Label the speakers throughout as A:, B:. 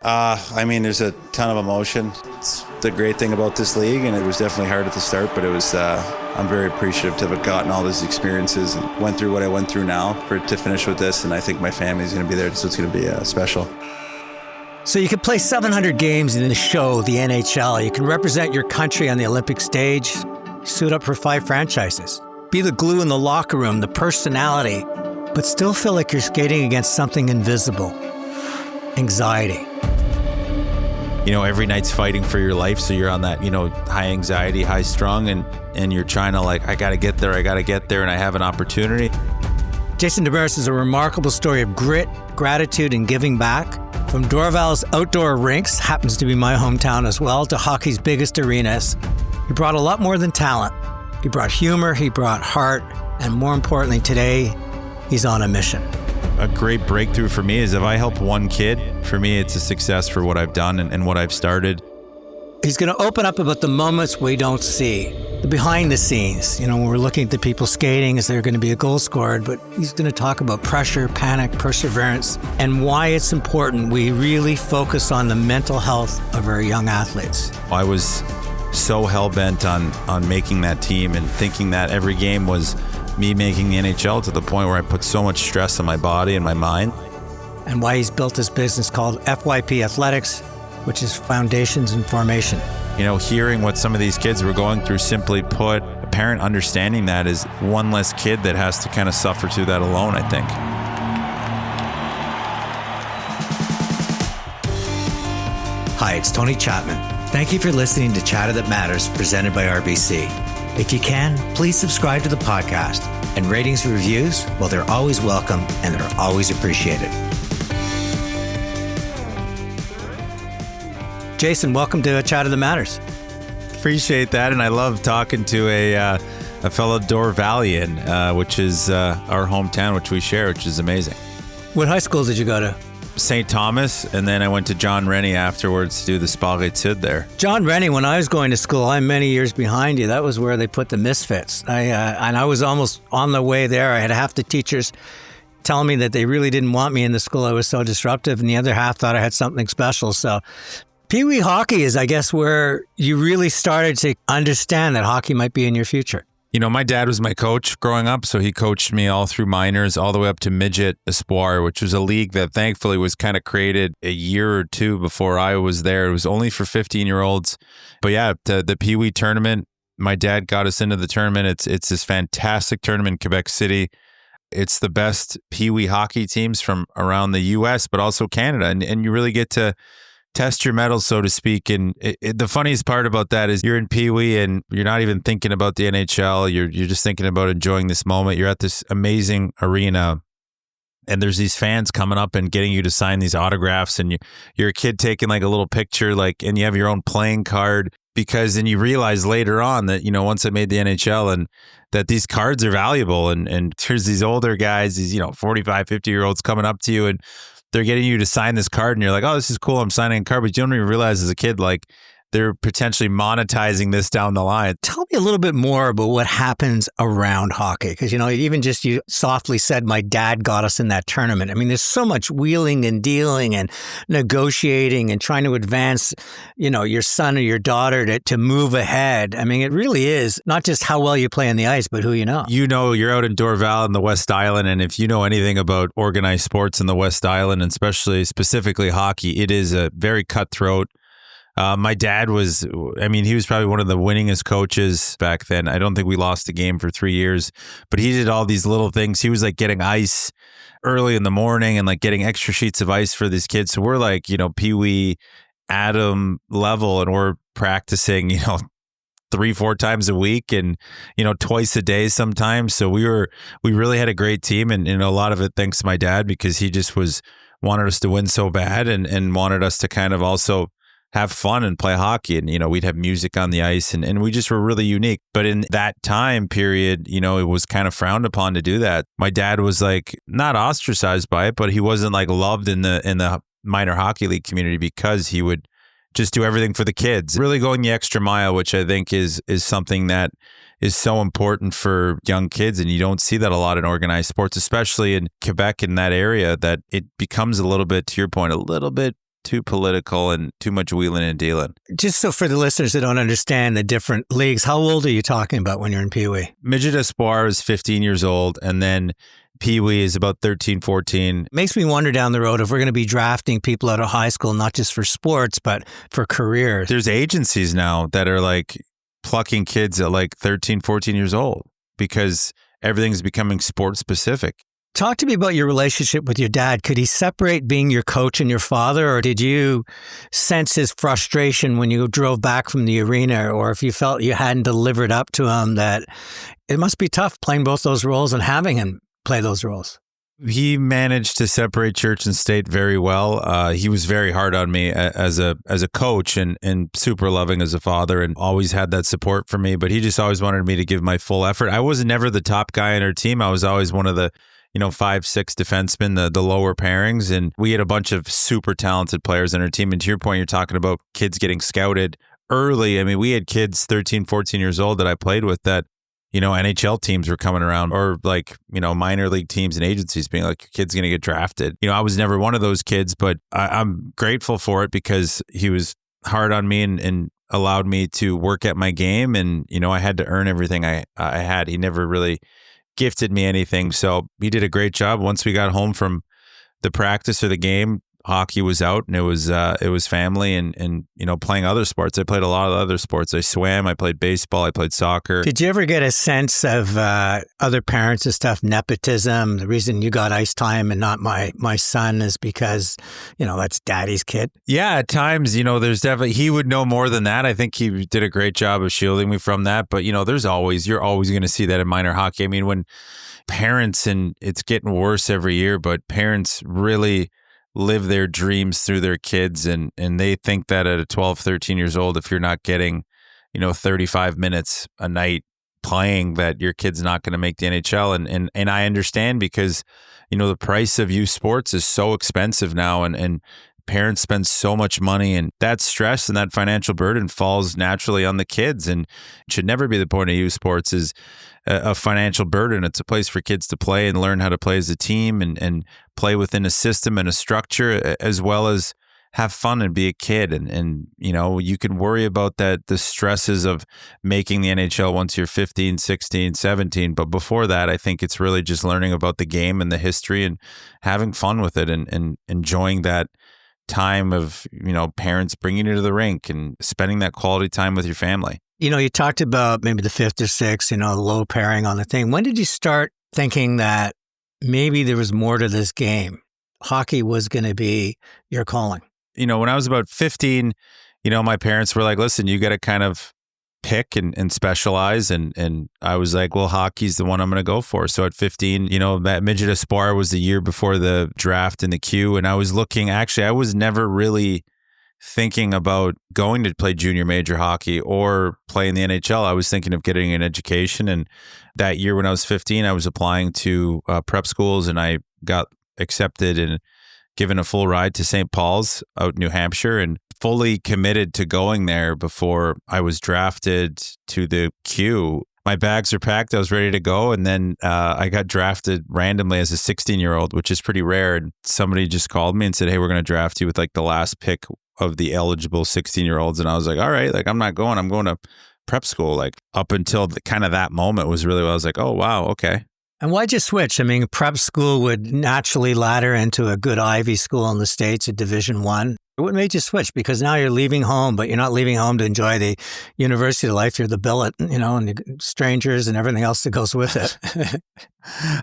A: I mean, there's a ton of emotion. It's the great thing about this league, and it was definitely hard at the start, but it was, I'm very appreciative to have gotten all these experiences and went through what I went through now to finish with this, and I think my family's going to be there, so it's going to be special.
B: So you can play 700 games in the show, the NHL. You can represent your country on the Olympic stage, suit up for 5 franchises, be the glue in the locker room, the personality, but still feel like you're skating against something invisible. Anxiety.
C: You know, every night's fighting for your life, so you're on that, high anxiety, high strung, and you're trying to I got to get there, and I have an opportunity.
B: Jason Demers is a remarkable story of grit, gratitude, and giving back. From Dorval's outdoor rinks, happens to be my hometown as well, to hockey's biggest arenas. He brought a lot more than talent. He brought humor, he brought heart, and more importantly today, he's on a mission.
C: A great breakthrough for me is if I help one kid, for me it's a success for what I've done and what I've started.
B: He's going to open up about the moments we don't see, the behind the scenes. When we're looking at the people skating, is there going to be a goal scored? But he's going to talk about pressure, panic, perseverance, and why it's important we really focus on the mental health of our young athletes.
C: I was so hell-bent on making that team and thinking that every game was me making the NHL, to the point where I put so much stress on my body and my mind.
B: And why he's built this business called FYP Athletics, which is Foundations and Formation.
C: Hearing what some of these kids were going through, simply put, a parent understanding that is one less kid that has to kind of suffer through that alone, I think.
B: Hi, it's Tony Chapman. Thank you for listening to Chatter That Matters, presented by RBC. If you can, please subscribe to the podcast. And ratings and reviews, well, they're always welcome and they're always appreciated. Jason, welcome to Chatter That Matters.
C: Appreciate that, and I love talking to a fellow Dorvalian, which is our hometown, which we share, which is amazing.
B: What high schools did you go to?
C: St. Thomas, and then I went to John Rennie afterwards to do the Sport Études there.
B: John Rennie, when I was going to school, I'm many years behind you. That was where they put the misfits. And I was almost on the way there. I had half the teachers telling me that they really didn't want me in the school. I was so disruptive, and the other half thought I had something special. So Pee Wee hockey is, I guess, where you really started to understand that hockey might be in your future.
C: My dad was my coach growing up, so he coached me all through minors, all the way up to midget espoir, which was a league that thankfully was kind of created a year or two before I was there. It was only for 15-year-olds. But yeah, the Pee Wee tournament, my dad got us into the tournament. It's this fantastic tournament in Quebec City. It's the best Pee Wee hockey teams from around the U.S., but also Canada. And you really get to test your mettle, so to speak. And the funniest part about that is you're in Pee Wee and you're not even thinking about the NHL. You're just thinking about enjoying this moment. You're at this amazing arena, and there's these fans coming up and getting you to sign these autographs, and you're a kid taking like a little picture, and you have your own playing card, because then you realize later on that, once I made the NHL, and that these cards are valuable, and there's these older guys, these, 45, 50-year-olds coming up to you, and they're getting you to sign this card, and you're like, oh, this is cool, I'm signing a card. But you don't even realize as a kid, they're potentially monetizing this down the line.
B: Tell me a little bit more about what happens around hockey. Because, even just you softly said my dad got us in that tournament. I mean, there's so much wheeling and dealing and negotiating and trying to advance, your son or your daughter to move ahead. I mean, it really is not just how well you play on the ice, but who you know.
C: You're out in Dorval in the West Island, and if you know anything about organized sports in the West Island, and specifically hockey, it is a very cutthroat. My dad he was probably one of the winningest coaches back then. I don't think we lost a game for 3 years, but he did all these little things. He was getting ice early in the morning and getting extra sheets of ice for these kids. So we're Pee Wee Adam level, and we're practicing, 3-4 times a week and, twice a day sometimes. So we really had a great team, and a lot of it thanks to my dad, because he just wanted us to win so bad and wanted us to kind of also have fun and play hockey. And, we'd have music on the ice, and we just were really unique. But in that time period, it was kind of frowned upon to do that. My dad was not ostracized by it, but he wasn't loved in the minor hockey league community, because he would just do everything for the kids, really going the extra mile, which I think is something that is so important for young kids. And you don't see that a lot in organized sports, especially in Quebec, in that area, that it becomes a little bit, to your point, a little bit too political and too much wheeling and dealing.
B: Just so for the listeners that don't understand the different leagues, how old are you talking about when you're in Pee Wee?
C: Midget Espoir is 15 years old, and then Pee Wee is about 13, 14.
B: Makes me wonder down the road if we're going to be drafting people out of high school, not just for sports, but for careers.
C: There's agencies now that are like plucking kids at like 13, 14 years old because everything's becoming sports specific.
B: Talk to me about your relationship with your dad. Could he separate being your coach and your father, or did you sense his frustration when you drove back from the arena, or if you felt you hadn't delivered up to him, that it must be tough playing both those roles and having him play those roles?
C: He managed to separate church and state very well. He was very hard on me as a coach and super loving as a father, and always had that support for me. But he just always wanted me to give my full effort. I was never the top guy on our team. I was always one of the 5, 6 defensemen, the lower pairings. And we had a bunch of super talented players on our team. And to your point, you're talking about kids getting scouted early. I mean, we had kids 13, 14 years old that I played with that, NHL teams were coming around, or like, minor league teams and agencies being like, your kid's going to get drafted. I was never one of those kids, but I'm grateful for it because he was hard on me and allowed me to work at my game. And, I had to earn everything I had. He never really gifted me anything. So he did a great job. Once we got home from the practice or the game, hockey was out, and it was family and playing other sports. I played a lot of other sports. I swam, I played baseball, I played soccer.
B: Did you ever get a sense of other parents and stuff, nepotism? The reason you got ice time and not my son is because, that's daddy's kid.
C: Yeah, at times, there's definitely, he would know more than that. I think he did a great job of shielding me from that. But, you're always going to see that in minor hockey. I mean, when parents, and it's getting worse every year, but parents really live their dreams through their kids, and they think that at 12, 13 years old, if you're not getting, 35 minutes a night playing, that your kid's not going to make the NHL. And I understand because, the price of youth sports is so expensive now, and parents spend so much money, and that stress and that financial burden falls naturally on the kids. And it should never be the point of youth sports is a financial burden. It's a place for kids to play and learn how to play as a team and play within a system and a structure, as well as have fun and be a kid. And you can worry about the stresses of making the NHL once you're 15, 16, 17. But before that, I think it's really just learning about the game and the history and having fun with it and enjoying that time of, parents bringing you to the rink and spending that quality time with your family.
B: You talked about maybe the 5th or 6th, low pairing on the thing. When did you start thinking that maybe there was more to this game? Hockey was going to be your calling.
C: When I was about 15, my parents were like, listen, you got to kind of pick and specialize. And I was like, well, hockey's the one I'm going to go for. So at 15, that Midget Espoir was the year before the draft in the queue. And I was I was never really thinking about going to play junior major hockey or play in the NHL. I was thinking of getting an education. And that year when I was 15, I was applying to prep schools, and I got accepted and given a full ride to St. Paul's out in New Hampshire, and fully committed to going there before I was drafted to the queue. My bags were packed. I was ready to go. And then I got drafted randomly as a 16-year-old, which is pretty rare. And somebody just called me and said, hey, we're going to draft you with like the last pick of the eligible 16-year-olds. And I was like, all right, like I'm not going. I'm going to prep school. Like up until kind of that moment was really what I was like, oh, wow, okay.
B: And why'd you switch? I mean, prep school would naturally ladder into a good Ivy school in the States, a Division I. What made you switch? Because now you're leaving home, but you're not leaving home to enjoy the university life. You're the billet, and the strangers and everything else that goes with it.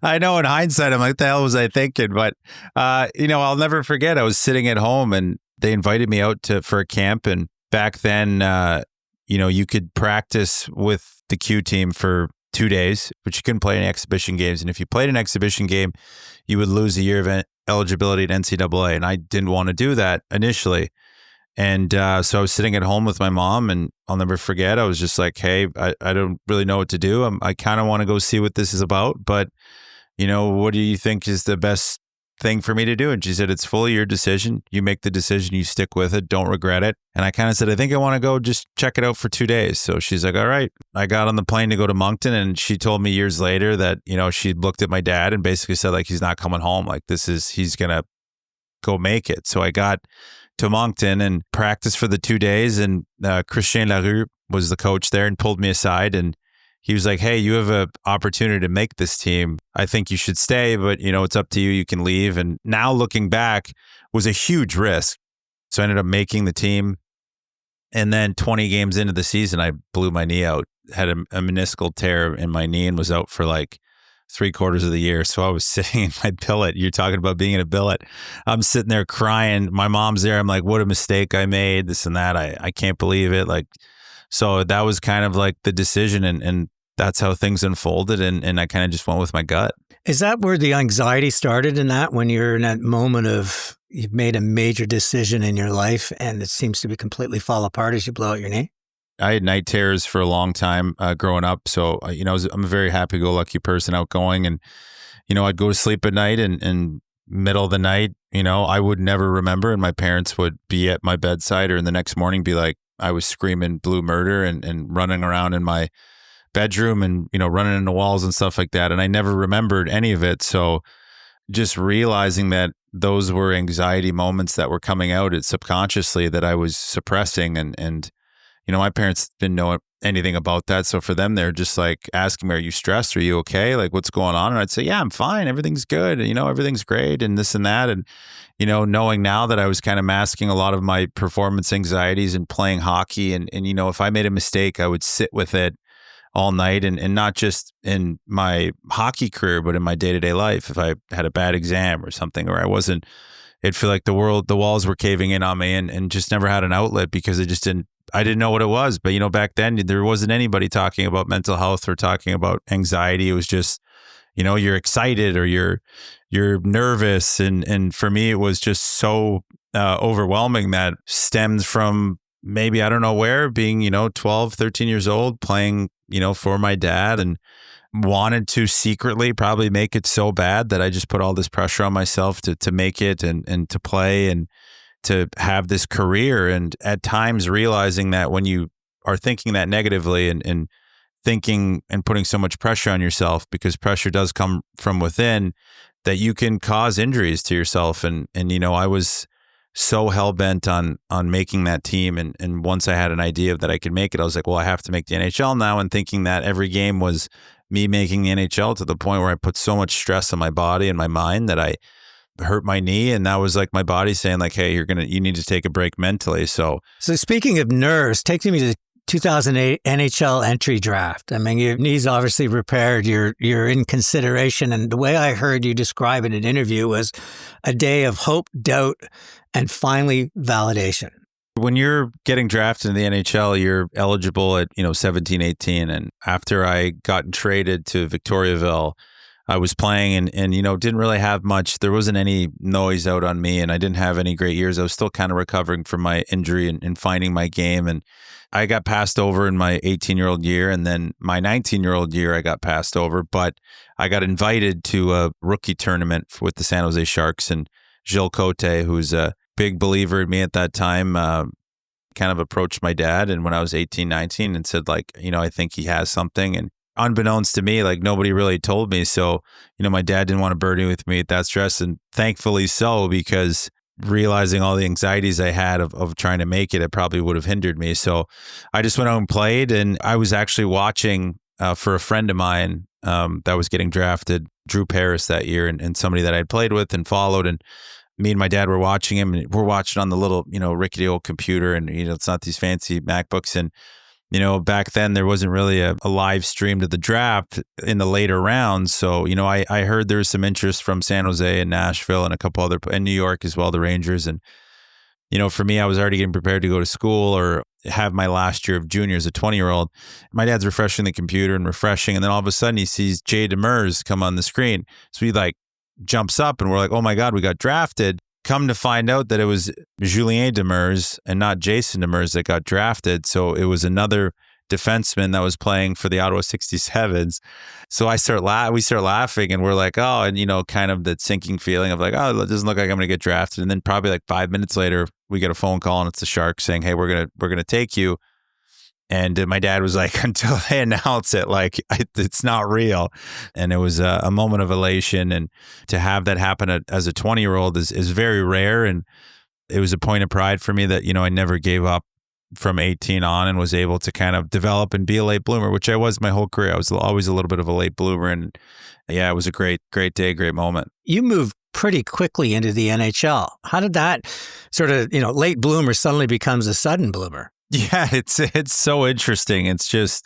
C: I know in hindsight, I'm like, what the hell was I thinking? But, I'll never forget. I was sitting at home and they invited me out for a camp. And back then, you could practice with the Q team for 2 days, but you couldn't play any exhibition games. And if you played an exhibition game, you would lose a year of eligibility at NCAA. And I didn't want to do that initially. And so I was sitting at home with my mom, and I'll never forget. I was just like, hey, I don't really know what to do. I kind of want to go see what this is about. But, what do you think is the best thing for me to do? And she said, it's fully your decision. You make the decision, you stick with it, don't regret it. And I kind of said, I think I want to go just check it out for 2 days. So she's like, all right. I got on the plane to go to Moncton, and she told me years later that, she looked at my dad and basically said like, he's not coming home. Like he's going to go make it. So I got to Moncton and practiced for the 2 days. And Christian Larue was the coach there and pulled me aside. And he was like, hey, you have an opportunity to make this team. I think you should stay, but it's up to you. You can leave. And now looking back, was a huge risk. So I ended up making the team. And then 20 games into the season, I blew my knee out, had a meniscal tear in my knee and was out for like 3/4 of the year. So I was sitting in my billet. You're talking about being in a billet. I'm sitting there crying. My mom's there. I'm like, what a mistake I made, this and that. I can't believe it. Like, so that was kind of like the decision, and that's how things unfolded. And I kind of just went with my gut.
B: Is that where the anxiety started in that, when you're in that moment of you've made a major decision in your life and it seems to be completely fall apart as you blow out your knee?
C: I had night terrors for a long time growing up. So, I'm a very happy-go-lucky person, outgoing. And, I'd go to sleep at night and middle of the night, I would never remember. And my parents would be at my bedside, or in the next morning be like, I was screaming blue murder and running around in my bedroom and, running into walls and stuff like that. And I never remembered any of it. So just realizing that those were anxiety moments that were coming out subconsciously that I was suppressing. And my parents didn't know anything about that. So for them, they're just like asking me, are you stressed? Are you okay? Like, what's going on? And I'd say, yeah, I'm fine. Everything's good. And, everything's great and this and that. And, knowing now that I was kind of masking a lot of my performance anxieties and playing hockey. And if I made a mistake, I would sit with it all night, and not just in my hockey career, but in my day-to-day life. If I had a bad exam or something, or it'd feel like the walls were caving in on me, and just never had an outlet because I didn't know what it was. But, back then there wasn't anybody talking about mental health or talking about anxiety. It was just, you're excited or you're nervous. And for me, it was just so overwhelming that stemmed from maybe, I don't know where, being, 12, 13 years old, playing, for my dad, and wanted to secretly probably make it so bad that I just put all this pressure on myself to make it and to play and to have this career. And at times realizing that when you are thinking that negatively and thinking and putting so much pressure on yourself, because pressure does come from within, that you can cause injuries to yourself. And I was so hell-bent on making that team. And once I had an idea that I could make it, I was like, well, I have to make the NHL now. And thinking that every game was me making the NHL, to the point where I put so much stress on my body and my mind that I hurt my knee. And that was like my body saying like, hey, you need to take a break mentally. So
B: speaking of nerves, take me to the 2008 NHL entry draft. I mean, your knee's obviously repaired. You're in consideration. And the way I heard you describe it in an interview was a day of hope, doubt, and finally validation.
C: When you're getting drafted in the NHL, you're eligible at 17, 18. And after I got traded to Victoriaville, I was playing and didn't really have much. There wasn't any noise out on me, and I didn't have any great years. I was still kind of recovering from my injury and finding my game. And I got passed over in my 18-year-old year, and then my 19-year-old year I got passed over. But I got invited to a rookie tournament with the San Jose Sharks, and Gilles Cote, who's a big believer in me at that time, kind of approached my dad, and when I was 18, 19, and said like, I think he has something. And unbeknownst to me, like nobody really told me. So, my dad didn't want to burden with me at that stress, and thankfully so, because realizing all the anxieties I had of trying to make it probably would have hindered me. So I just went out and played, and I was actually watching for a friend of mine that was getting drafted, Drew Paris, that year, and somebody that I'd played with and followed. And me and my dad were watching him, and we're watching on the little, rickety old computer, and, it's not these fancy MacBooks. And, back then there wasn't really a live stream to the draft in the later rounds. So, I heard there was some interest from San Jose and Nashville and a couple other, and New York as well, the Rangers. And, for me, I was already getting prepared to go to school or have my last year of junior as a 20-year-old. My dad's refreshing the computer and refreshing. And then all of a sudden he sees Jay Demers come on the screen. So he like jumps up and we're like, oh my God, we got drafted. Come to find out that it was Julien Demers and not Jason Demers that got drafted. So it was another defenseman that was playing for the Ottawa 67s. So we start laughing, and we're like, oh, and kind of that sinking feeling of like, oh, it doesn't look like I'm going to get drafted. And then probably like 5 minutes later, we get a phone call, and it's the Sharks saying, hey, we're gonna take you. And my dad was like, until they announce it, like it's not real. And it was a moment of elation. And to have that happen as a 20-year-old is very rare. And it was a point of pride for me that, I never gave up from 18 on and was able to kind of develop and be a late bloomer, which I was my whole career. I was always a little bit of a late bloomer. And yeah, it was a great day, great moment.
B: You moved pretty quickly into the NHL. How did that sort of, late bloomer suddenly becomes a sudden bloomer?
C: Yeah, it's so interesting. It's just,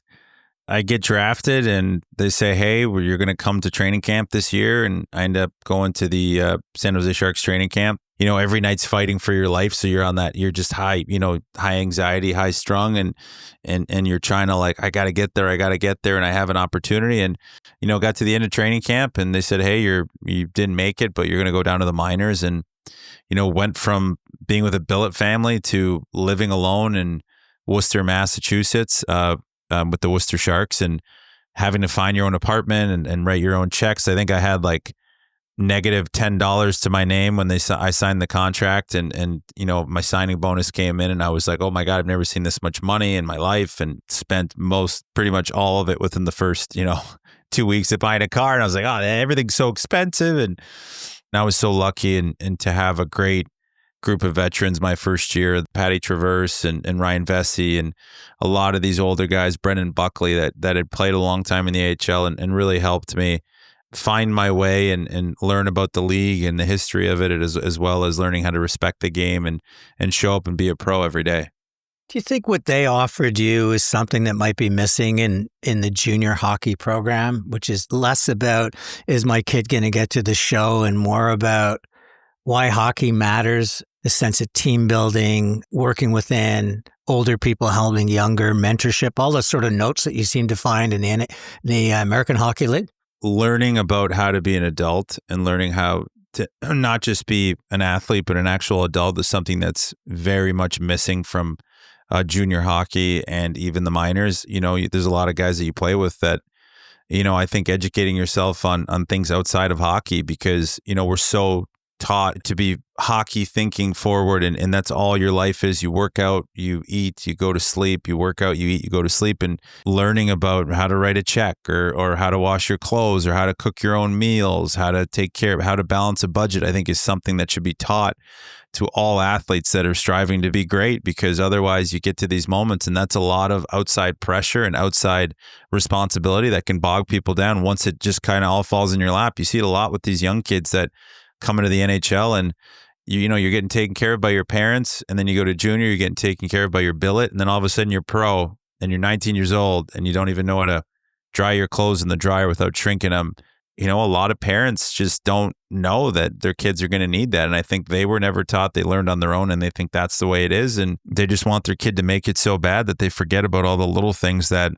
C: I get drafted and they say, hey, you're going to come to training camp this year. And I end up going to the San Jose Sharks training camp. Every night's fighting for your life. So you're on that, you're just high, high anxiety, high strung, and you're trying to I got to get there. And I have an opportunity. And, got to the end of training camp and they said, hey, you didn't make it, but you're going to go down to the minors. And, went from being with a billet family to living alone in Worcester, Massachusetts, with the Worcester Sharks, and having to find your own apartment and write your own checks. I think I had negative $10 to my name when I signed the contract, and my signing bonus came in, and I was like, oh my God, I've never seen this much money in my life, and spent pretty much all of it within the first 2 weeks of buying a car. And I was like, oh, everything's so expensive. And I was so lucky and to have a great group of veterans my first year, Patty Traverse and Ryan Vesey, and a lot of these older guys, Brendan Buckley, that had played a long time in the AHL and really helped me find my way and learn about the league and the history of it, as well as learning how to respect the game and show up and be a pro every day.
B: Do you think what they offered you is something that might be missing in the junior hockey program, which is less about, is my kid going to get to the show, and more about why hockey matters, the sense of team building, working within, older people helping younger, mentorship, all the sort of notes that you seem to find in the American Hockey League?
C: Learning about how to be an adult and learning how to not just be an athlete, but an actual adult is something that's very much missing from junior hockey and even the minors. There's a lot of guys that you play with that, I think educating yourself on things outside of hockey, because, we're so taught to be hockey thinking forward, and that's all your life is. You work out, you eat, you go to sleep, you work out, you eat, you go to sleep. And learning about how to write a check or how to wash your clothes or how to cook your own meals, how to take care of, how to balance a budget, I think is something that should be taught to all athletes that are striving to be great, because otherwise you get to these moments and that's a lot of outside pressure and outside responsibility that can bog people down once it just kind of all falls in your lap. You see it a lot with these young kids that come into the NHL, and you're getting taken care of by your parents, and then you go to junior, you're getting taken care of by your billet, and then all of a sudden you're pro and you're 19 years old and you don't even know how to dry your clothes in the dryer without shrinking them. A lot of parents just don't know that their kids are going to need that. And I think they were never taught. They learned on their own, and they think that's the way it is. And they just want their kid to make it so bad that they forget about all the little things that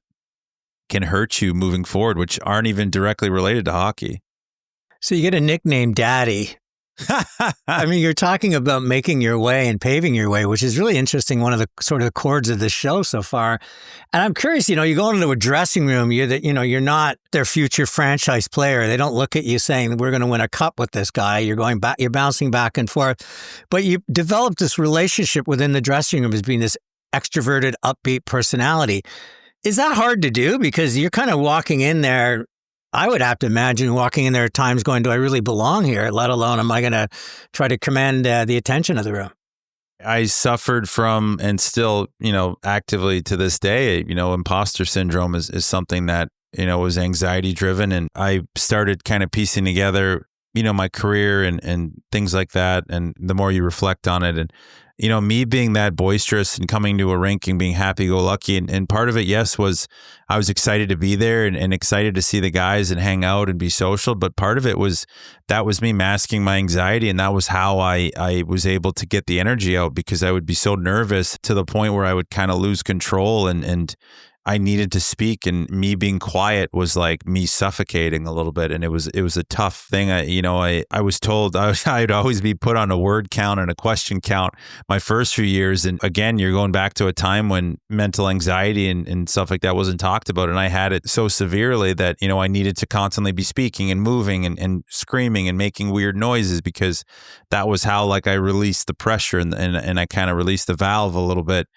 C: can hurt you moving forward, which aren't even directly related to hockey.
B: So you get a nickname, Daddy. I mean, you're talking about making your way and paving your way, which is really interesting. One of the sort of chords of the show so far. And I'm curious, you go into a dressing room, you're not their future franchise player. They don't look at you saying, we're going to win a cup with this guy. You're going back, you're bouncing back and forth, but you developed this relationship within the dressing room as being this extroverted, upbeat personality. Is that hard to do? Because you're kind of walking in there. I would have to imagine walking in there at times going, do I really belong here? Let alone, am I going to try to command the attention of the room?
C: I suffered from, and still, actively to this day, imposter syndrome is something that, was anxiety driven. And I started kind of piecing together, my career and things like that. And the more you reflect on it, and, me being that boisterous and coming to a rink and being happy-go-lucky. And part of it, yes, was I was excited to be there and excited to see the guys and hang out and be social. But part of it was, that was me masking my anxiety. And that was how I was able to get the energy out, because I would be so nervous to the point where I would kind of lose control and I needed to speak, and me being quiet was like me suffocating a little bit. And it was a tough thing. I was told I'd always be put on a word count and a question count my first few years. And again, you're going back to a time when mental anxiety and stuff like that wasn't talked about. And I had it so severely that, I needed to constantly be speaking and moving and screaming and making weird noises, because that was how I released the pressure and I kind of released the valve a little bit.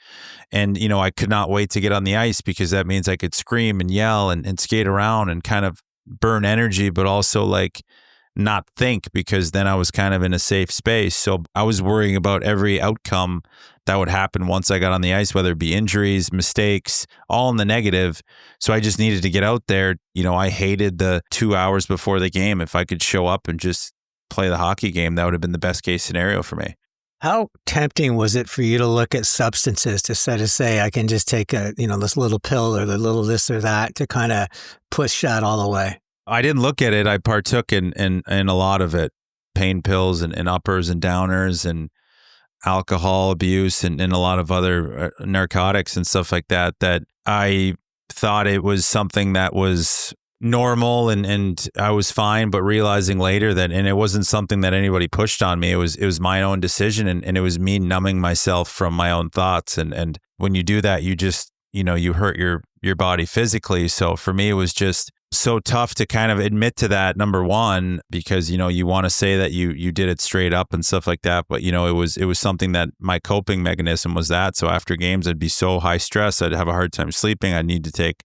C: And, I could not wait to get on the ice, because that means I could scream and yell and skate around and kind of burn energy, but also not think, because then I was kind of in a safe space. So I was worrying about every outcome that would happen once I got on the ice, whether it be injuries, mistakes, all in the negative. So I just needed to get out there. I hated the 2 hours before the game. If I could show up and just play the hockey game, that would have been the best case scenario for me.
B: How tempting was it for you to look at substances to say, I can just take this little pill or the little this or that to kind of push that all the way?
C: I didn't look at it. I partook in a lot of it, pain pills and uppers and downers and alcohol abuse and a lot of other narcotics and stuff like that I thought it was something that was normal and I was fine, but realizing later that, and it wasn't something that anybody pushed on me. It was my own decision and it was me numbing myself from my own thoughts. And when you do that, you just, you hurt your body physically. So for me, it was just so tough to kind of admit to that, number one, because, you want to say that you did it straight up and stuff like that. But, it was something that my coping mechanism was that. So after games, I'd be so high stress, I'd have a hard time sleeping. I'd need to take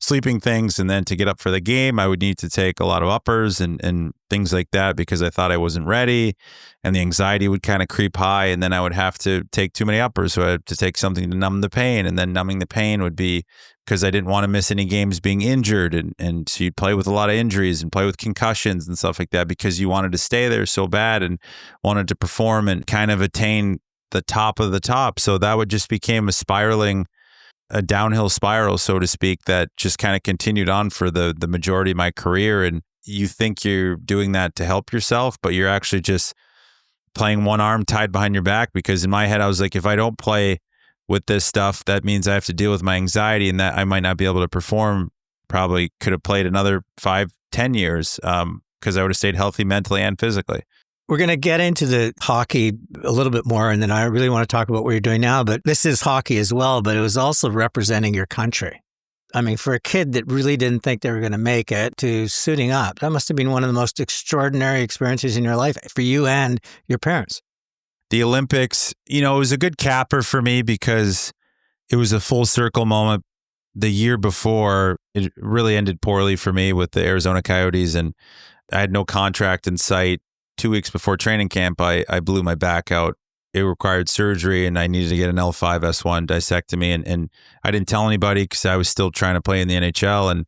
C: sleeping things. And then to get up for the game, I would need to take a lot of uppers and things like that because I thought I wasn't ready. And the anxiety would kind of creep high. And then I would have to take too many uppers. So I had to take something to numb the pain. And then numbing the pain would be because I didn't want to miss any games being injured. And so you'd play with a lot of injuries and play with concussions and stuff like that because you wanted to stay there so bad and wanted to perform and kind of attain the top of the top. So that would just became a downhill spiral, so to speak, that just kind of continued on for the majority of my career. And you think you're doing that to help yourself, but you're actually just playing one arm tied behind your back, because in my head, I was like, if I don't play with this stuff, that means I have to deal with my anxiety and that I might not be able to perform. Probably could have played another 5-10 years because I would have stayed healthy mentally and physically.
B: We're going to get into the hockey a little bit more, and then I really want to talk about what you're doing now. But this is hockey as well, but it was also representing your country. I mean, for a kid that really didn't think they were going to make it to suiting up, that must have been one of the most extraordinary experiences in your life for you and your parents.
C: The Olympics, it was a good capper for me because it was a full circle moment. The year before, it really ended poorly for me with the Arizona Coyotes, and I had no contract in sight. 2 weeks before training camp, I blew my back out. It required surgery and I needed to get an L5-S1 discectomy. And I didn't tell anybody because I was still trying to play in the NHL and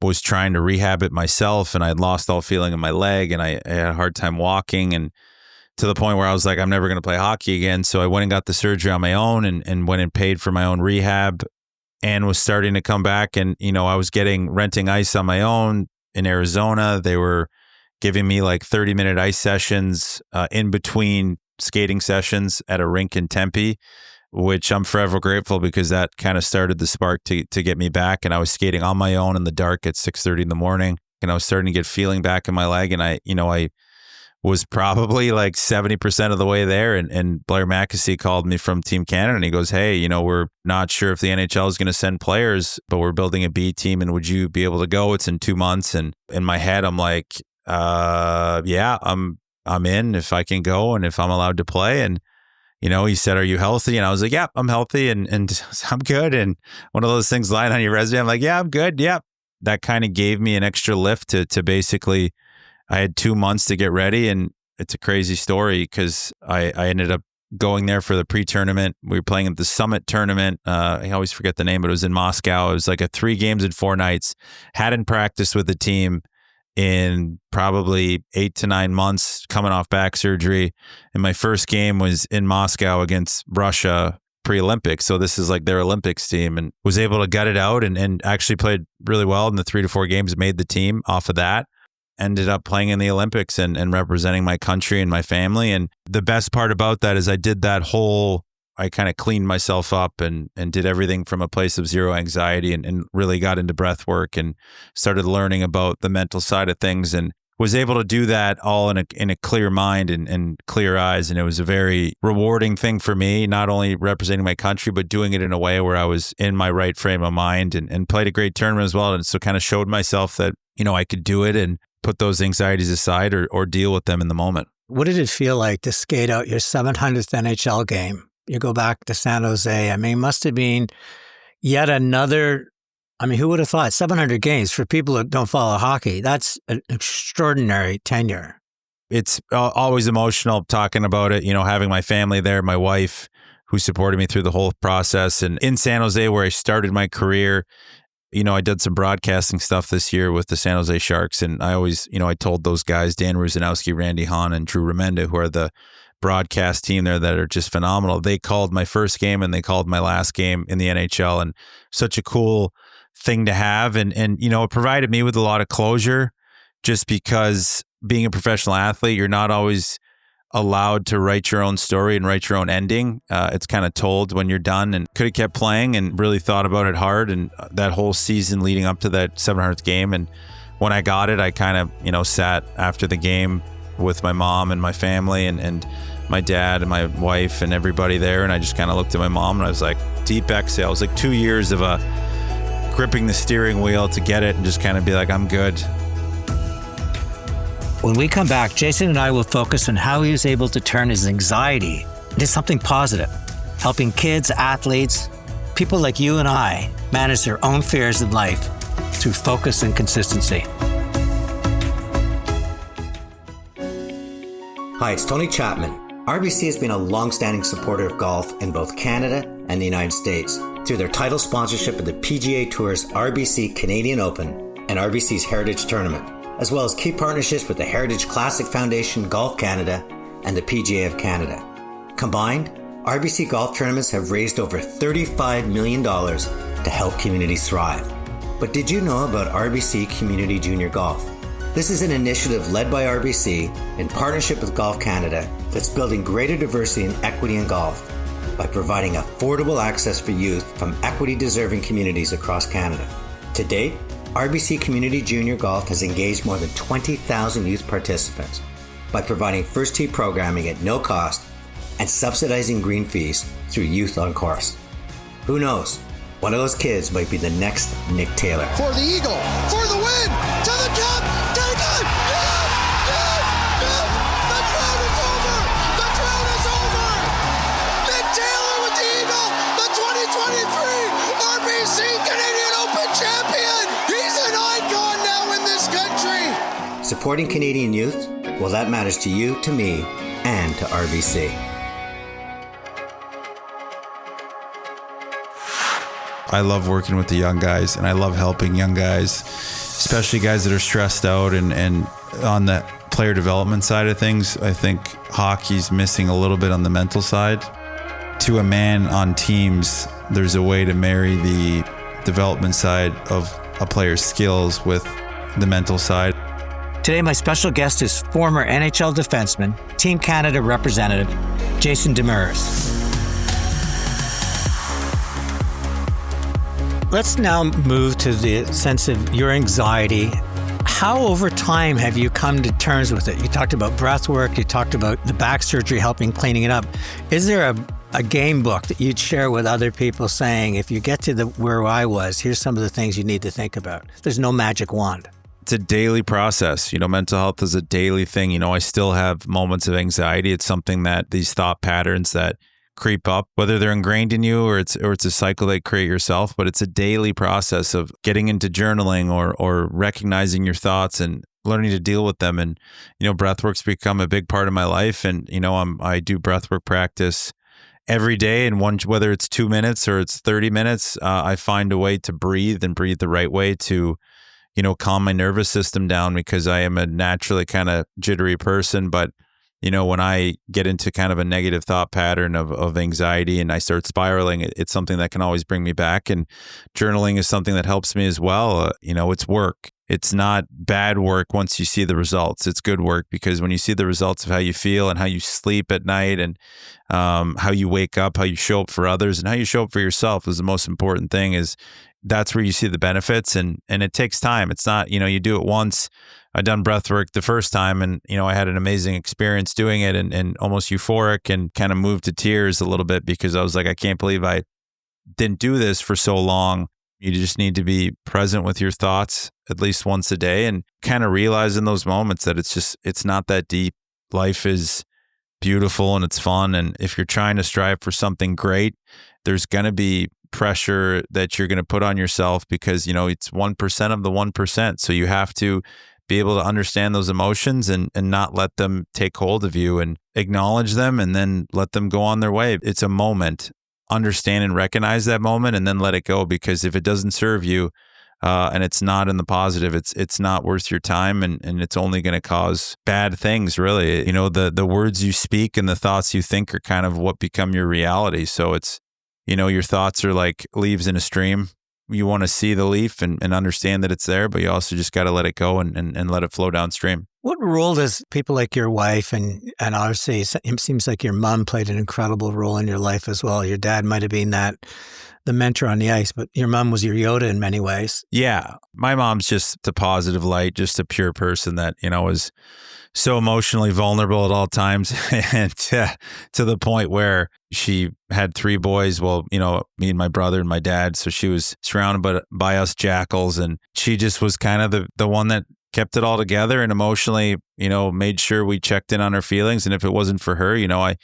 C: was trying to rehab it myself. And I had lost all feeling in my leg and I had a hard time walking, and to the point where I was like, I'm never going to play hockey again. So I went and got the surgery on my own and went and paid for my own rehab and was starting to come back. And, I was renting ice on my own in Arizona. They were giving me like 30-minute ice sessions in between skating sessions at a rink in Tempe, which I'm forever grateful because that kind of started the spark to get me back. And I was skating on my own in the dark at 6:30 in the morning, and I was starting to get feeling back in my leg. And I was probably like 70% of the way there. And Blair McAsee called me from Team Canada and he goes, hey, we're not sure if the NHL is going to send players, but we're building a B team. And would you be able to go? It's in 2 months. And in my head, I'm like, yeah, I'm in if I can go and if I'm allowed to play. And, he said, are you healthy? And I was like, yeah, I'm healthy and I'm good. And one of those things lying on your resume, I'm like, yeah, I'm good. Yeah. That kind of gave me an extra lift to basically, I had 2 months to get ready. And it's a crazy story because I ended up going there for the pre-tournament. We were playing at the Summit tournament. I always forget the name, but it was in Moscow. It was like a 3 games in 4 nights. Hadn't practiced with the team in probably 8 to 9 months, coming off back surgery. And my first game was in Moscow against Russia pre-Olympics. So this is like their Olympics team, and was able to gut it out and actually played really well in the 3 to 4 games, made the team off of that. Ended up playing in the Olympics and representing my country and my family. And the best part about that is I kind of cleaned myself up and did everything from a place of zero anxiety and really got into breath work and started learning about the mental side of things and was able to do that all in a clear mind and clear eyes. And it was a very rewarding thing for me, not only representing my country, but doing it in a way where I was in my right frame of mind and played a great tournament as well. And so kind of showed myself that, I could do it and put those anxieties aside or deal with them in the moment.
B: What did it feel like to skate out your 700th NHL game? You go back to San Jose. I mean, it must have been yet another I mean, who would have thought 700 games for people that don't follow hockey? That's an extraordinary tenure.
C: It's always emotional talking about it, having my family there, my wife who supported me through the whole process. And in San Jose, where I started my career, I did some broadcasting stuff this year with the San Jose Sharks. And I always, I told those guys, Dan Rusanowski, Randy Hahn, and Drew Remenda, who are the broadcast team there that are just phenomenal. They called my first game and they called my last game in the NHL, and such a cool thing to have. And it provided me with a lot of closure, just because being a professional athlete, you're not always allowed to write your own story and write your own ending. It's kind of told when you're done, and could have kept playing and really thought about it hard. And that whole season leading up to that 700th game. And when I got it, I kind of, sat after the game with my mom and my family and my dad and my wife and everybody there. And I just kind of looked at my mom and I was like, deep exhale. It was like 2 years of gripping the steering wheel to get it and just kind of be like, I'm good.
B: When we come back, Jason and I will focus on how he was able to turn his anxiety into something positive, helping kids, athletes, people like you and I manage their own fears in life through focus and consistency.
D: Hi, it's Tony Chapman. RBC has been a long-standing supporter of golf in both Canada and the United States through their title sponsorship of the PGA Tour's RBC Canadian Open and RBC's Heritage Tournament, as well as key partnerships with the Heritage Classic Foundation, Golf Canada, and the PGA of Canada. Combined, RBC golf tournaments have raised over $35 million to help communities thrive. But did you know about RBC Community Junior Golf? This is an initiative led by RBC in partnership with Golf Canada that's building greater diversity and equity in golf by providing affordable access for youth from equity-deserving communities across Canada. To date, RBC Community Junior Golf has engaged more than 20,000 youth participants by providing first tee programming at no cost and subsidizing green fees through Youth on Course. Who knows? One of those kids might be the next Nick Taylor.
E: For the Eagle, for the win, to the top, take it! Yes! Yes! Yes! The drought is over! The drought is over! Nick Taylor with the Eagle, the 2023 RBC Canadian Open champion! He's an icon now in this country!
D: Supporting Canadian youth? Well, that matters to you, to me, and to RBC.
A: I love working with the young guys, and I love helping young guys, especially guys that are stressed out. And on the player development side of things, I think hockey's missing a little bit on the mental side. To a man on teams, there's a way to marry the development side of a player's skills with the mental side.
B: Today, my special guest is former NHL defenseman, Team Canada representative, Jason Demers. Let's now move to the sense of your anxiety. How over time have you come to terms with it? You talked about breath work. You talked about the back surgery helping cleaning it up. Is there a game book that you'd share with other people saying, if you get to where I was, here's some of the things you need to think about? There's no magic wand.
C: It's a daily process. Mental health is a daily thing. I still have moments of anxiety. It's something that these thought patterns that creep up, whether they're ingrained in you or it's a cycle that you create yourself, but it's a daily process of getting into journaling or recognizing your thoughts and learning to deal with them. And, breathwork's become a big part of my life. And, I do breathwork practice every day. And whether it's 2 minutes or it's 30 minutes, I find a way to breathe and breathe the right way to, calm my nervous system down, because I am a naturally kind of jittery person. But when I get into kind of a negative thought pattern of anxiety and I start spiraling, it's something that can always bring me back. And journaling is something that helps me as well. It's work. It's not bad work once you see the results. It's good work, because when you see the results of how you feel and how you sleep at night and how you wake up, how you show up for others and how you show up for yourself is the most important thing. That's where you see the benefits, and it takes time. It's not, you do it once. I done breathwork the first time, and I had an amazing experience doing it, and almost euphoric, and kind of moved to tears a little bit, because I was like, I can't believe I didn't do this for so long. You just need to be present with your thoughts at least once a day, and kind of realize in those moments that it's not that deep. Life is beautiful and it's fun, and if you're trying to strive for something great, there's going to be pressure that you're going to put on yourself because, it's 1% of the 1%. So you have to be able to understand those emotions and not let them take hold of you, and acknowledge them and then let them go on their way. It's a moment. Understand and recognize that moment and then let it go, because if it doesn't serve you and it's not in the positive, it's not worth your time, and it's only going to cause bad things, really. The words you speak and the thoughts you think are kind of what become your reality. So it's, your thoughts are like leaves in a stream. You want to see the leaf and understand that it's there, but you also just got to let it go and let it flow downstream.
B: What role does people like your wife and obviously it seems like your mom played an incredible role in your life as well. Your dad might have been the mentor on the ice, but your mom was your Yoda in many ways.
C: Yeah. My mom's just the positive light, just a pure person that, is so emotionally vulnerable at all times, and to the point where she had 3 boys. Well, me and my brother and my dad. So she was surrounded by us jackals, and she just was kind of the one that kept it all together and emotionally, made sure we checked in on her feelings. And if it wasn't for her, I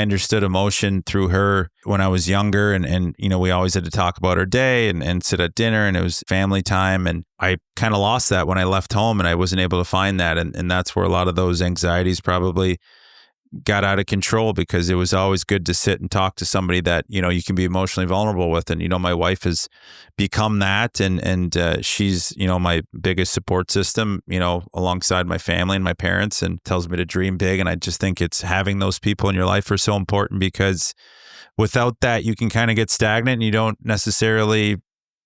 C: understood emotion through her when I was younger. And we always had to talk about our day and sit at dinner, and it was family time. And I kind of lost that when I left home, and I wasn't able to find that. And that's where a lot of those anxieties probably got out of control, because it was always good to sit and talk to somebody that, you can be emotionally vulnerable with. And, my wife has become that. And she's, my biggest support system, alongside my family and my parents, and tells me to dream big. And I just think it's having those people in your life are so important, because without that, you can kind of get stagnant and you don't necessarily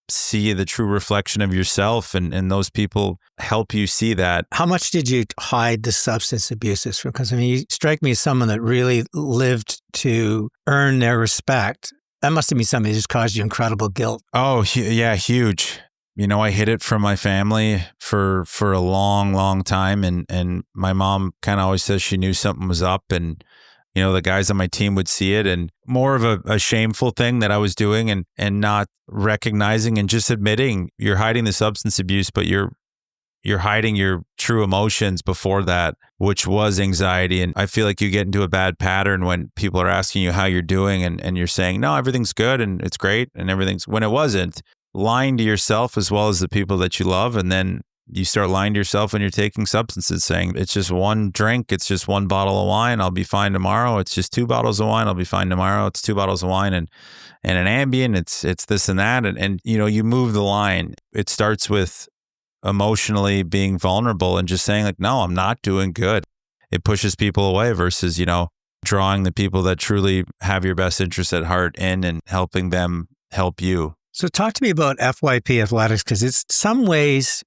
C: see the true reflection of yourself, and those people help you see that.
B: How much did you hide the substance abuses from? Because you strike me as someone that really lived to earn their respect. That must have been something that just caused you incredible guilt.
C: Oh, yeah, huge. I hid it from my family for a long, long time, and my mom kind of always says she knew something was up, and the guys on my team would see it, and more of a shameful thing that I was doing, and not recognizing and just admitting you're hiding the substance abuse, but you're hiding your true emotions before that, which was anxiety. And I feel like you get into a bad pattern when people are asking you how you're doing, and you're saying, no, everything's good and it's great and everything's, when it wasn't. Lying to yourself as well as the people that you love, and then you start lying to yourself when you're taking substances, saying it's just one drink, it's just 1 bottle of wine, I'll be fine tomorrow. It's just 2 bottles of wine, I'll be fine tomorrow. It's 2 bottles of wine and an Ambien, it's this and that. And you move the line. It starts with emotionally being vulnerable and just saying like, no, I'm not doing good. It pushes people away versus, drawing the people that truly have your best interest at heart in and helping them help you.
B: So talk to me about FYP athletics, because it's some ways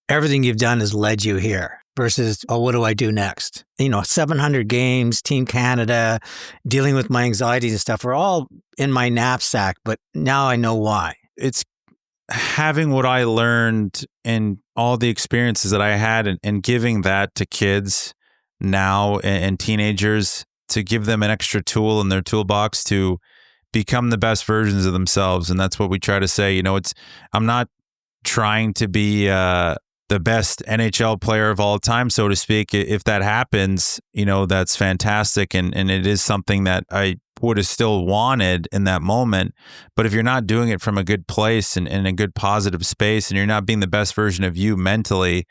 B: everything you've done has led you here versus, what do I do next? 700 games, Team Canada, dealing with my anxieties and stuff are all in my knapsack, but now I know why.
C: It's having what I learned and all the experiences that I had, and giving that to kids now and teenagers, to give them an extra tool in their toolbox to become the best versions of themselves. And that's what we try to say. I'm not trying to be the best NHL player of all time, so to speak. If that happens, that's fantastic. And it is something that I would have still wanted in that moment. But if you're not doing it from a good place and in a good positive space, and you're not being the best version of you mentally,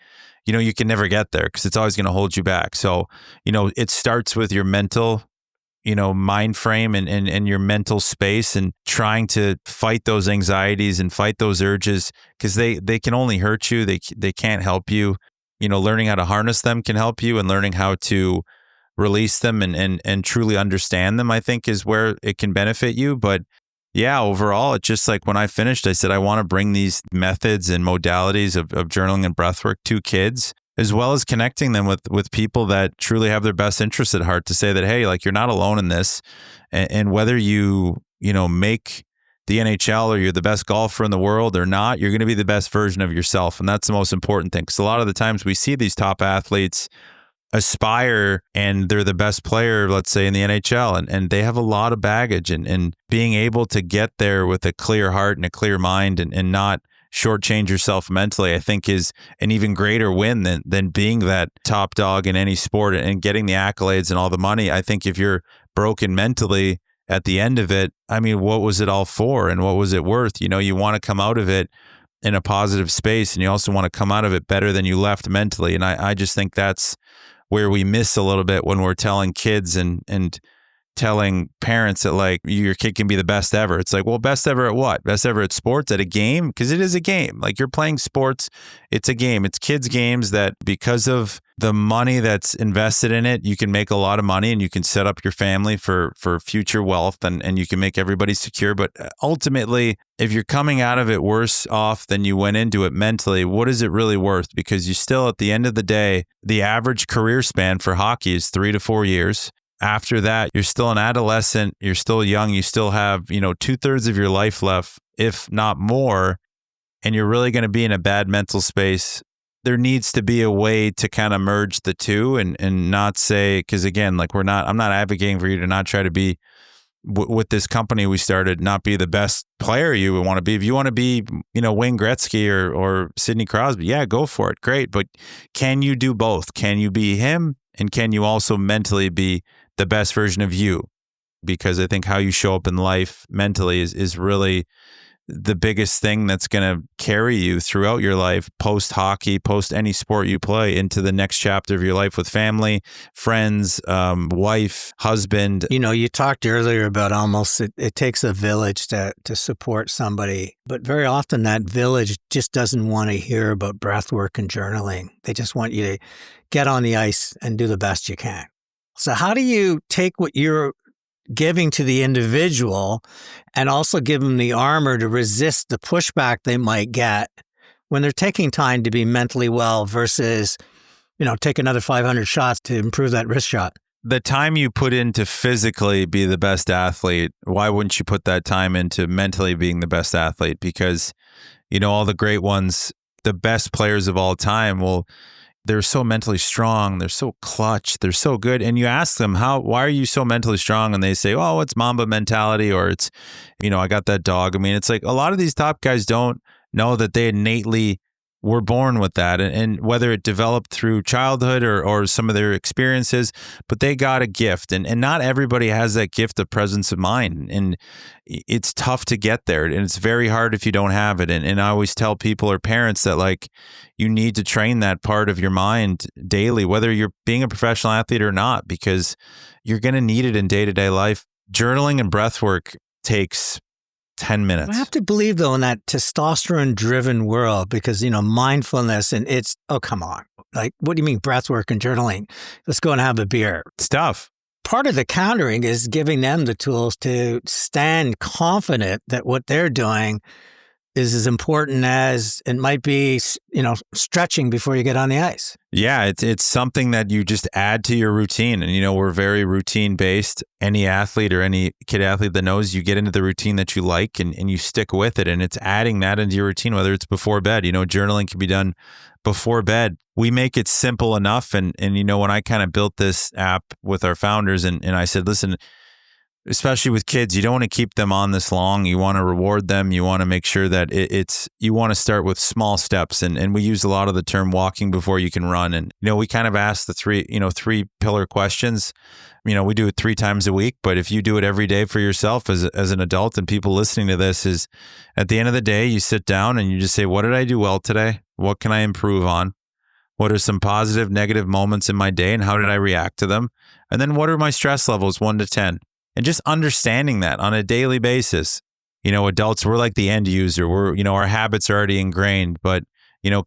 C: you can never get there, because it's always going to hold you back. So, it starts with your mental mind frame and your mental space, and trying to fight those anxieties and fight those urges, because they can only hurt you. They can't help you. Learning how to harness them can help you, and learning how to release them and truly understand them, I think, is where it can benefit you. But yeah, overall, it's just like when I finished, I said, I want to bring these methods and modalities of journaling and breathwork to kids, as well as connecting them with people that truly have their best interests at heart, to say that, hey, like, you're not alone in this. And whether you make the NHL or you're the best golfer in the world or not, you're going to be the best version of yourself. And that's the most important thing. Because a lot of the times we see these top athletes aspire and they're the best player, let's say, in the NHL, and they have a lot of baggage, and being able to get there with a clear heart and a clear mind, and not shortchange yourself mentally, I think is an even greater win than being that top dog in any sport and getting the accolades and all the money. I think if you're broken mentally at the end of it, I mean, what was it all for and what was it worth? You want to come out of it in a positive space, and you also want to come out of it better than you left mentally. And I just think that's where we miss a little bit when we're telling kids and telling parents that like your kid can be the best ever. It's like, well, best ever at what? Best ever at sports, at a game? Because it is a game. Like, you're playing sports. It's a game. It's kids' games that, because of the money that's invested in it, you can make a lot of money and you can set up your family for future wealth, and you can make everybody secure. But ultimately, if you're coming out of it worse off than you went into it mentally, what is it really worth? Because you still, at the end of the day, the average career span for hockey is 3 to 4 years. After that, you're still an adolescent, you're still young, you still have, 2/3 of your life left, if not more, and you're really going to be in a bad mental space. There needs to be a way to kind of merge the two and not say, because again, like I'm not advocating for you to not try to be, with this company we started, not be the best player you would want to be. If you want to be, Wayne Gretzky or Sidney Crosby, yeah, go for it. Great. But can you do both? Can you be him? And can you also mentally be the best version of you? Because I think how you show up in life mentally is really the biggest thing that's going to carry you throughout your life, post hockey, post any sport you play, into the next chapter of your life with family, friends, wife, husband.
B: You talked earlier about almost it takes a village to support somebody, but very often that village just doesn't want to hear about breathwork and journaling. They just want you to get on the ice and do the best you can. So how do you take what you're giving to the individual and also give them the armor to resist the pushback they might get when they're taking time to be mentally well versus, take another 500 shots to improve that wrist shot?
C: The time you put in to physically be the best athlete, why wouldn't you put that time into mentally being the best athlete? Because, all the great ones, the best players of all time, they're so mentally strong. They're so clutch. They're so good. And you ask them, why are you so mentally strong? And they say, oh, it's Mamba mentality, or it's, I got that dog. I mean, it's like a lot of these top guys don't know that they innately were born with that. And whether it developed through childhood or some of their experiences, but they got a gift. And not everybody has that gift of presence of mind. And it's tough to get there. And it's very hard if you don't have it. And I always tell people or parents that, like, you need to train that part of your mind daily, whether you're being a professional athlete or not, because you're going to need it in day-to-day life. Journaling and breathwork takes 10 minutes.
B: I have to believe, though, in that testosterone-driven world, because, mindfulness and oh, come on. Like, what do you mean breathwork and journaling? Let's go and have a beer.
C: It's tough.
B: Part of the countering is giving them the tools to stand confident that what they're doing is as important as it might be, stretching before you get on the ice.
C: Yeah, it's something that you just add to your routine. And, we're very routine based. Any athlete or any kid athlete that knows, you get into the routine that you like and you stick with it. And it's adding that into your routine, whether it's before bed. Journaling can be done before bed. We make it simple enough. And when I kind of built this app with our founders and I said, listen, especially with kids, you don't want to keep them on this long. You want to reward them. You want to make sure that you want to start with small steps. And we use a lot of the term walking before you can run. And, we kind of ask the three pillar questions. We do it 3 times a week, but if you do it every day for yourself as an adult, and people listening to this, is at the end of the day, you sit down and you just say, what did I do well today? What can I improve on? What are some positive, negative moments in my day and how did I react to them? And then what are my stress levels 1 to 10? And just understanding that on a daily basis. Adults, we're like the end user. We're, our habits are already ingrained, but,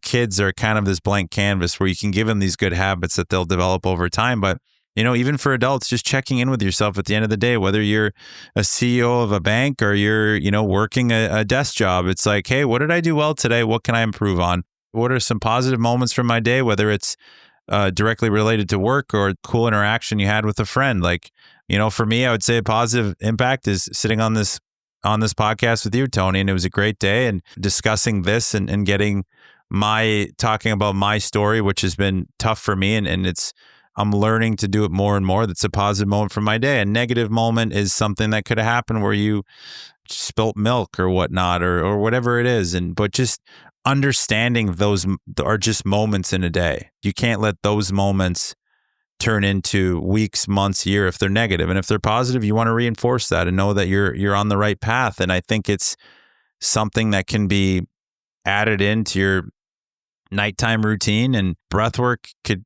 C: kids are kind of this blank canvas where you can give them these good habits that they'll develop over time. But, even for adults, just checking in with yourself at the end of the day, whether you're a CEO of a bank or you're, working a desk job, it's like, hey, what did I do well today? What can I improve on? What are some positive moments from my day, whether it's directly related to work or a cool interaction you had with a friend? Like, for me, I would say a positive impact is sitting on this podcast with you, Tony. And it was a great day and discussing this and getting talking about my story, which has been tough for me. And I'm learning to do it more and more. That's a positive moment from my day. A negative moment is something that could have happened where you spilt milk or whatnot, or whatever it is. But just understanding those are just moments in a day. You can't let those moments turn into weeks, months, year if they're negative. And if they're positive, you want to reinforce that and know that you're on the right path. And I think it's something that can be added into your nighttime routine, and breathwork could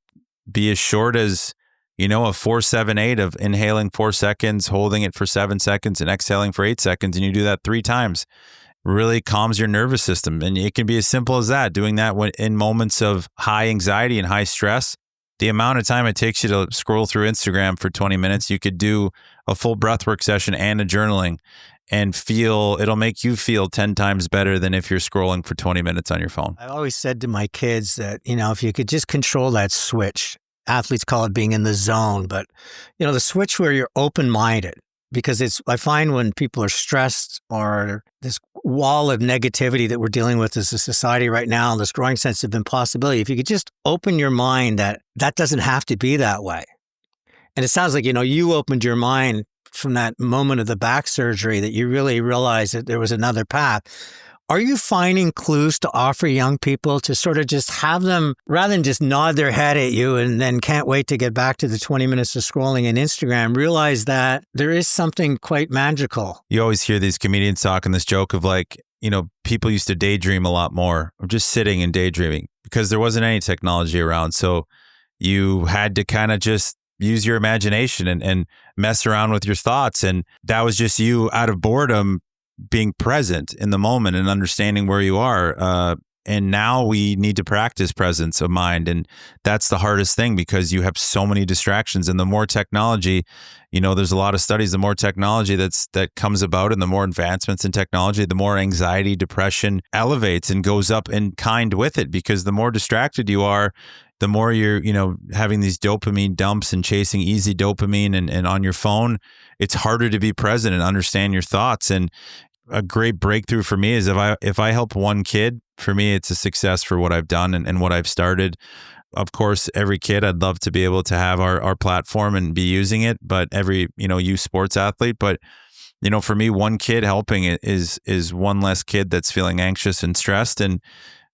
C: be as short as, a 4-7-8 of inhaling 4 seconds, holding it for 7 seconds and exhaling for 8 seconds. And you do that 3 times. Really calms your nervous system. And it can be as simple as that, doing that when in moments of high anxiety and high stress. The amount of time it takes you to scroll through Instagram for 20 minutes, you could do a full breathwork session and a journaling and it'll make you feel 10 times better than if you're scrolling for 20 minutes on your phone.
B: I always said to my kids that, if you could just control that switch, athletes call it being in the zone, but, the switch where you're open-minded, because I find when people are stressed or this wall of negativity that we're dealing with as a society right now, this growing sense of impossibility, if you could just open your mind that doesn't have to be that way. And it sounds like, you opened your mind from that moment of the back surgery that you really realized that there was another path. Are you finding clues to offer young people to sort of just have them, rather than just nod their head at you and then can't wait to get back to the 20 minutes of scrolling in Instagram, realize that there is something quite magical?
C: You always hear these comedians talking this joke of people used to daydream a lot more, or just sitting and daydreaming, because there wasn't any technology around. So you had to kind of just use your imagination and mess around with your thoughts. And that was just you out of boredom, being present in the moment and understanding where you are. And now we need to practice presence of mind. And that's the hardest thing, because you have so many distractions. And the more technology, there's a lot of studies, the more technology that comes about and the more advancements in technology, the more anxiety, depression elevates and goes up in kind with it, because the more distracted you are, the more you're, having these dopamine dumps and chasing easy dopamine and on your phone, it's harder to be present and understand your thoughts. And a great breakthrough for me is if I help one kid, for me, it's a success for what I've done and what I've started. Of course, every kid, I'd love to be able to have our platform and be using it, but every, youth sports athlete. But, for me, one kid helping it is one less kid that's feeling anxious and stressed and,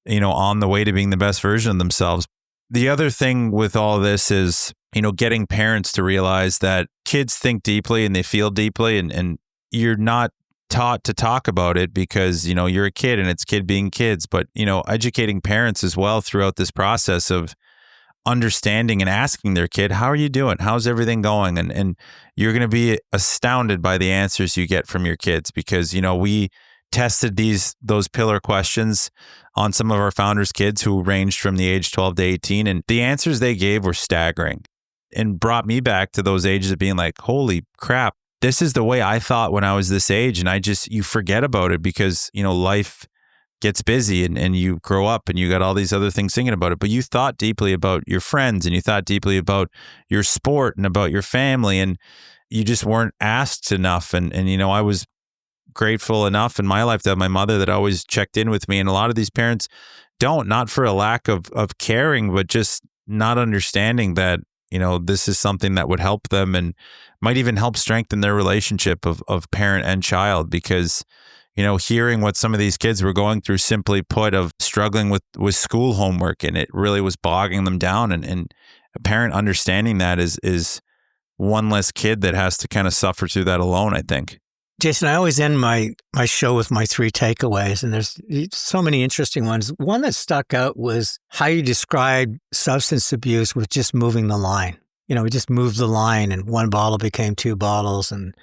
C: on the way to being the best version of themselves. The other thing with all this is, getting parents to realize that kids think deeply and they feel deeply, and you're not taught to talk about it because, you're a kid and it's kid being kids, but, educating parents as well throughout this process of understanding and asking their kid, how are you doing? How's everything going? And you're going to be astounded by the answers you get from your kids, because, we tested those pillar questions on some of our founders' kids who ranged from the age 12 to 18. And the answers they gave were staggering and brought me back to those ages of being like, holy crap, this is the way I thought when I was this age. And you forget about it because, life gets busy and you grow up and you got all these other things thinking about it. But you thought deeply about your friends and you thought deeply about your sport and about your family, and you just weren't asked enough. And I was grateful enough in my life to have my mother that always checked in with me. And a lot of these parents don't, not for a lack of caring, but just not understanding that, this is something that would help them and might even help strengthen their relationship of parent and child. Because, hearing what some of these kids were going through, simply put, of struggling with school homework, and it really was bogging them down. And a parent understanding that is one less kid that has to kind of suffer through that alone, I think.
B: Jason, I always end my show with my 3 takeaways, and there's so many interesting ones. One that stuck out was how you described substance abuse with just moving the line. We just moved the line and 1 bottle became 2 bottles. And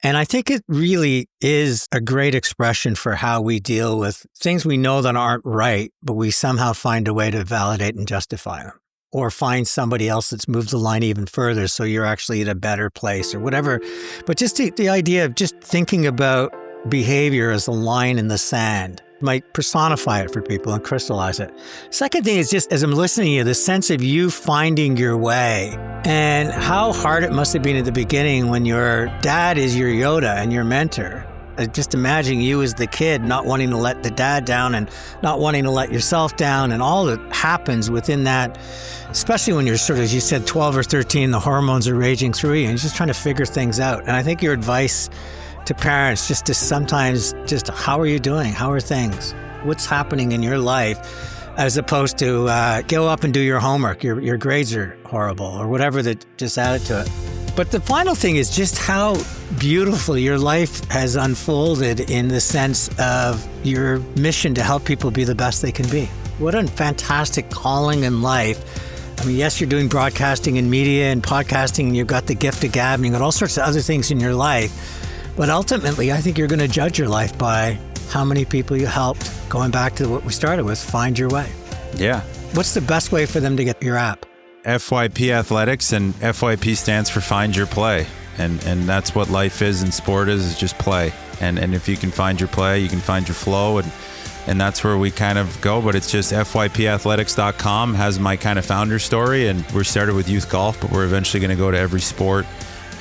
B: I think it really is a great expression for how we deal with things we know that aren't right, but we somehow find a way to validate and justify them, or find somebody else that's moved the line even further so you're actually at a better place or whatever. But just the idea of just thinking about behavior as a line in the sand might personify it for people and crystallize it. Second thing is just, as I'm listening to you, the sense of you finding your way and how hard it must have been at the beginning when your dad is your Yoda and your mentor. Just imagine you as the kid not wanting to let the dad down and not wanting to let yourself down, and all that happens within that, especially when you're sort of, as you said, 12 or 13, the hormones are raging through you and you're just trying to figure things out. And I think your advice to parents, just to sometimes just, how are you doing? How are things? What's happening in your life? as opposed to go up and do your homework. Your grades are horrible or whatever that just added to it. But the final thing is just how beautiful your life has unfolded in the sense of your mission to help people be the best they can be. What a fantastic calling in life. I mean, yes, you're doing broadcasting and media and podcasting, and you've got the gift of gab, and you've got all sorts of other things in your life. But ultimately, I think you're going to judge your life by how many people you helped, going back to what we started with, find your way.
C: Yeah.
B: What's the best way for them to get your app?
C: FYP Athletics, and FYP stands for Find Your Play. And that's what life is and sport is just play. And if you can find your play, you can find your flow, and that's where we kind of go. But it's just FYPathletics.com has my kind of founder story. And we started with youth golf, but we're eventually going to go to every sport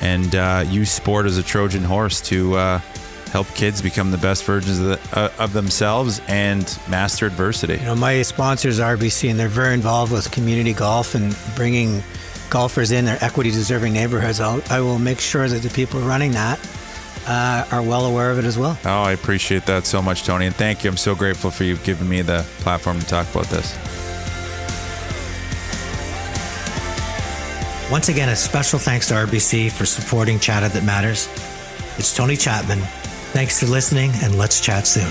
C: and use sport as a Trojan horse to help kids become the best versions of themselves and master adversity.
B: You know, my sponsors are RBC, and they're very involved with community golf and bringing golfers in their equity-deserving neighborhoods. I will make sure that the people running that are well aware of it as well.
C: Oh, I appreciate that so much, Tony, and thank you. I'm so grateful for you giving me the platform to talk about this.
D: Once again, a special thanks to RBC for supporting Chatter That Matters. It's Tony Chapman. Thanks for listening, and let's chat soon.